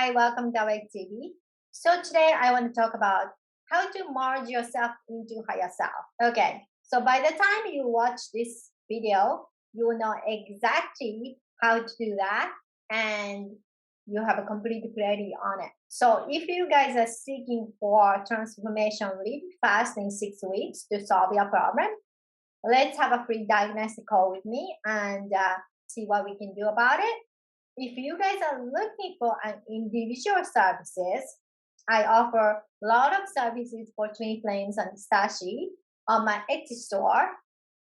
Hi, welcome to our TV. So today I want to talk about how to merge yourself into higher self. Okay, so by the time you watch this video, you will know exactly how to do that and you have a complete clarity on it. So if you guys are seeking for transformation really fast in 6 weeks to solve your problem, let's have a free diagnostic call with me and see what we can do about it. If you guys are looking for an individual services, I offer a lot of services for twin flames and Stashi on my Etsy store,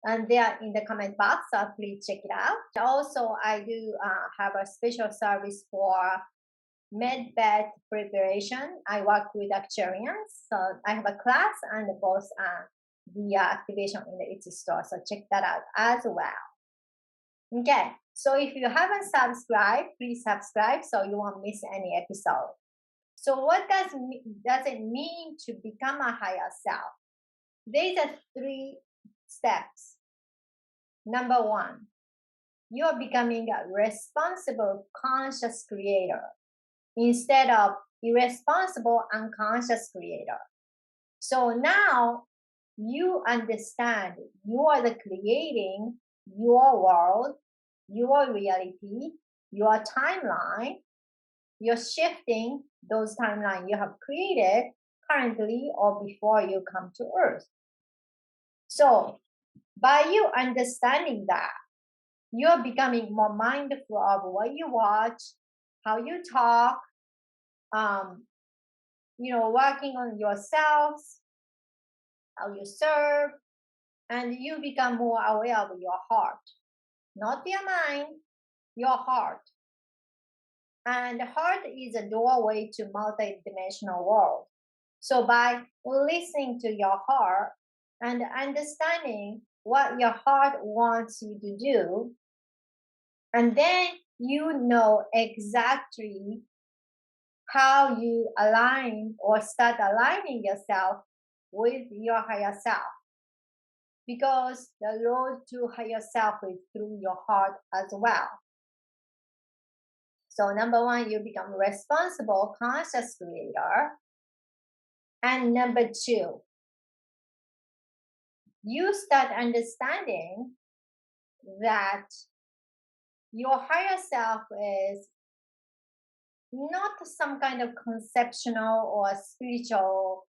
and they are in the comment box, so please check it out. Also, I do have a special service for med bed preparation. I work with actuarians, so I have a class and both the activation in the Etsy store, so check that out as well. Okay, so if you haven't subscribed, please subscribe so you won't miss any episode. So what does it mean to become a higher self? There's are 3 steps. Number 1, you are becoming a responsible conscious creator instead of irresponsible unconscious creator. So now you understand you are the creating your world, your reality, your timeline. You're shifting those timelines you have created currently or before you come to Earth. So by you understanding that, you're becoming more mindful of what you watch, how you talk, working on yourselves, how you serve, and you become more aware of your heart. Not your mind, your heart. And the heart is a doorway to multi-dimensional world. So by listening to your heart and understanding what your heart wants you to do, and then you know exactly how you align or start aligning yourself with your higher self. Because the road to higher self is through your heart as well. So number 1, you become responsible conscious creator. And number 2, you start understanding that your higher self is not some kind of conceptual or spiritual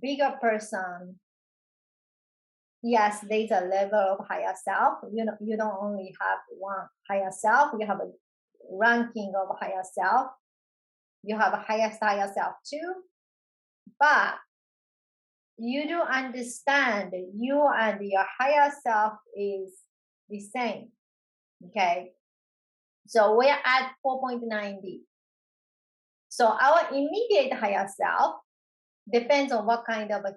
bigger person. Yes, there's a level of higher self. You don't only have one higher self, you have a ranking of higher self. You have a higher self too. But you do understand you and your higher self is the same. Okay. So we're at 4.9D. So our immediate higher self depends on what kind of a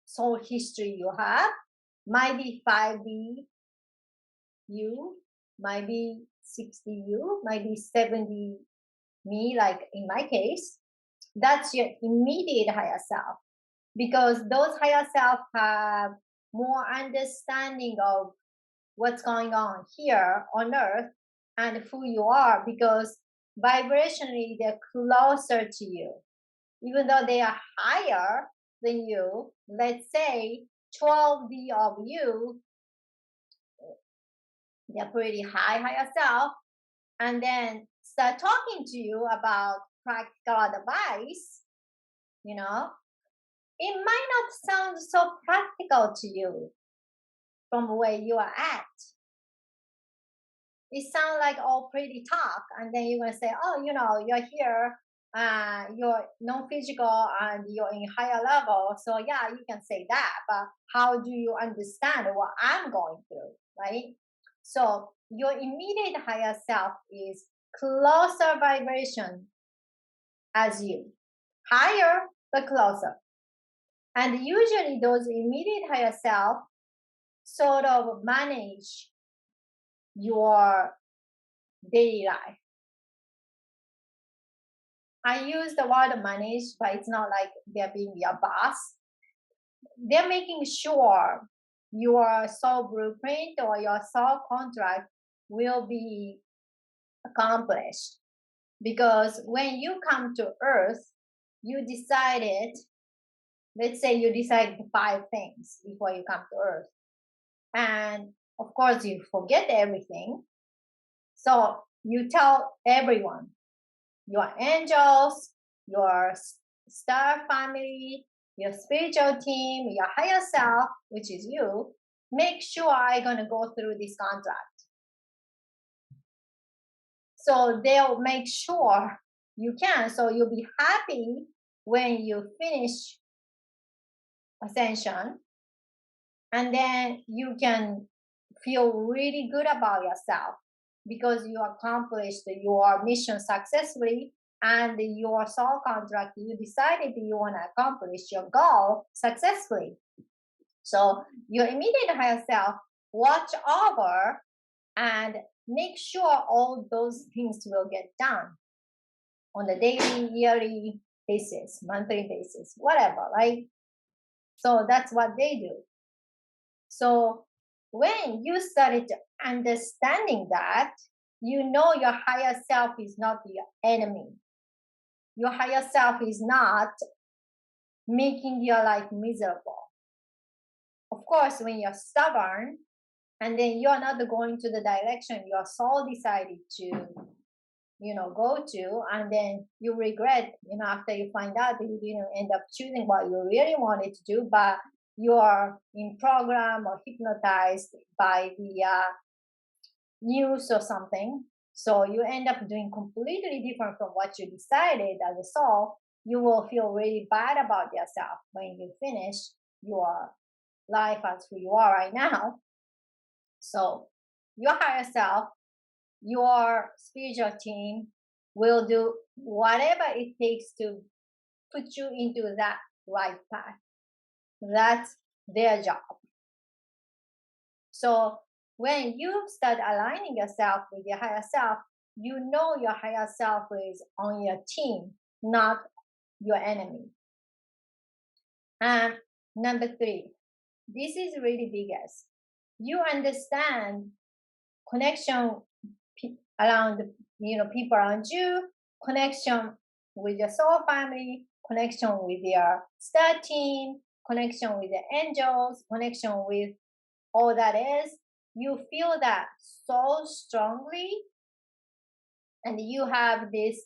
soul history you have. Might be 5D you, might be 60 you, might be 70 me, like in my case. That's your immediate higher self. Because those higher self have more understanding of what's going on here on earth and who you are, because vibrationally they're closer to you. Even though they are higher than you, let's say 12D of you, they're pretty higher self, and then start talking to you about practical advice, it might not sound so practical to you from where you are at. It sounds like all pretty talk, and then you're going to say, oh, you're here, you're non-physical and you're in higher level. So yeah, you can say that, but how do you understand what I'm going through, right? So your immediate higher self is closer vibration as you, higher but closer. And usually those immediate higher self sort of manage your daily life. I use the word manage, but it's not like they're being your boss. They're making sure your soul blueprint or your soul contract will be accomplished. Because when you come to Earth, you decided, let's say you decide 5 things before you come to Earth. And of course, you forget everything. So you tell everyone, your angels, your star family, your spiritual team, your higher self, which is you, make sure I'm going to go through this contract. So they'll make sure you can. So you'll be happy when you finish ascension. And then you can feel really good about yourself because you accomplished your mission successfully, and your soul contract, you decided you want to accomplish your goal successfully. So your immediate higher self watch over and make sure all those things will get done on a daily, yearly basis, monthly basis, whatever, right? So that's what they do. So when you started understanding that, you know your higher self is not your enemy. Your higher self is not making your life miserable. Of course, when you're stubborn and then you're not going to the direction your soul decided to, go to, and then you regret, after you find out that you didn't end up choosing what you really wanted to do, but you are in program or hypnotized by the news or something. So you end up doing completely different from what you decided as a soul. You will feel really bad about yourself when you finish your life as who you are right now. So your higher self, your spiritual team will do whatever it takes to put you into that right path. That's their job. So when you start aligning yourself with your higher self, you know your higher self is on your team, not your enemy. And number 3, this is really biggest. You understand connection around, people around you, connection with your soul family, connection with your star team, connection with the angels, connection with all that is. You feel that so strongly, and you have this,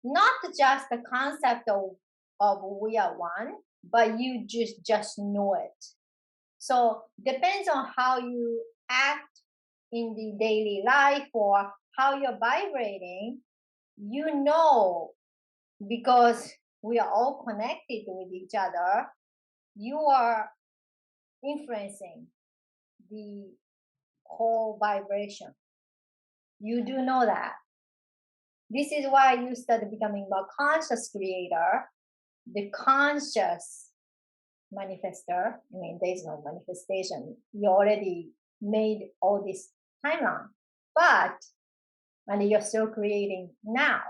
not just the concept of we are one, but you just know it. So depends on how you act in the daily life or how you're vibrating, because we are all connected with each other, you are influencing the whole vibration. You do know that. This is why you start becoming more conscious creator, the conscious manifester. I mean, there's no manifestation. You already made all this timeline, and you're still creating now,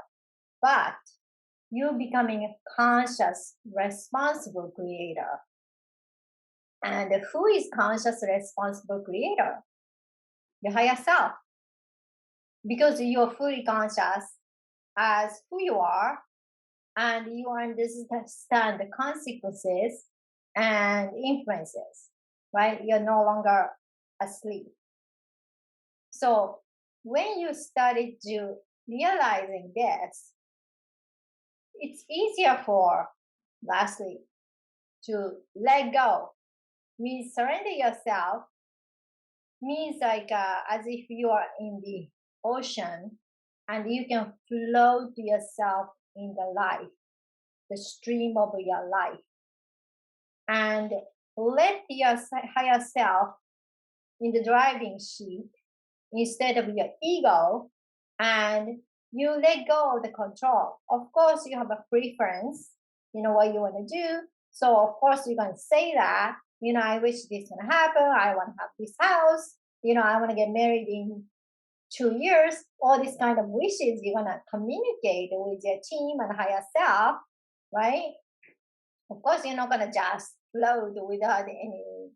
but you're becoming a conscious, responsible creator. And who is conscious, responsible creator? Your higher self. Because you're fully conscious as who you are, and you understand the consequences and influences, right? You're no longer asleep. So when you started to realizing this, it's easier for, lastly, to let go. Means surrender yourself, means like as if you are in the ocean and you can float yourself in the life, the stream of your life, and let your higher self in the driving seat instead of your ego, and you let go of the control. Of course, you have a preference, what you want to do. So of course you're going to say that, I wish this can happen. I want to have this house. I want to get married in 2 years. All these kind of wishes you're going to communicate with your team and higher self, right? Of course, you're not going to just float without any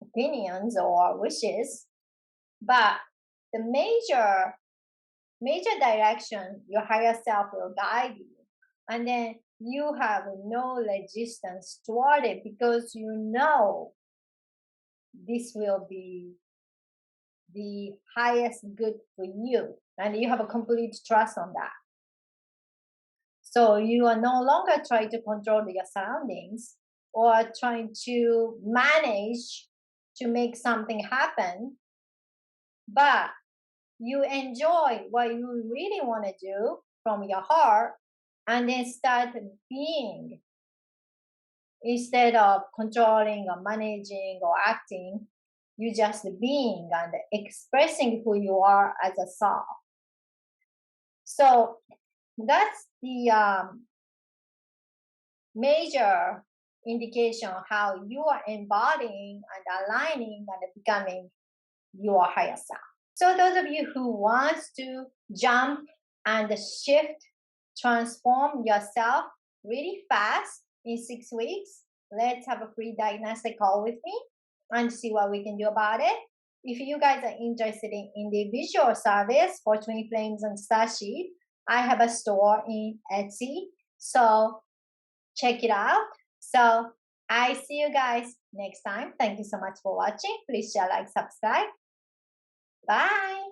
opinions or wishes. But the major major direction, your higher self will guide you. And then you have no resistance toward it because you know this will be the highest good for you. And you have a complete trust on that. So you are no longer trying to control your surroundings or trying to manage to make something happen, but you enjoy what you really want to do from your heart and then start being instead of controlling or managing or acting. You just being and expressing who you are as a soul. So that's the major indication how you are embodying and aligning and becoming your higher self. So those of you who wants to jump and shift, transform yourself really fast in 6 weeks, let's have a free diagnostic call with me and see what we can do about it. If you guys are interested in individual service for twin flames and Starship, I have a store in Etsy. So check it out. So I see you guys next time. Thank you so much for watching. Please share, like, subscribe. Bye.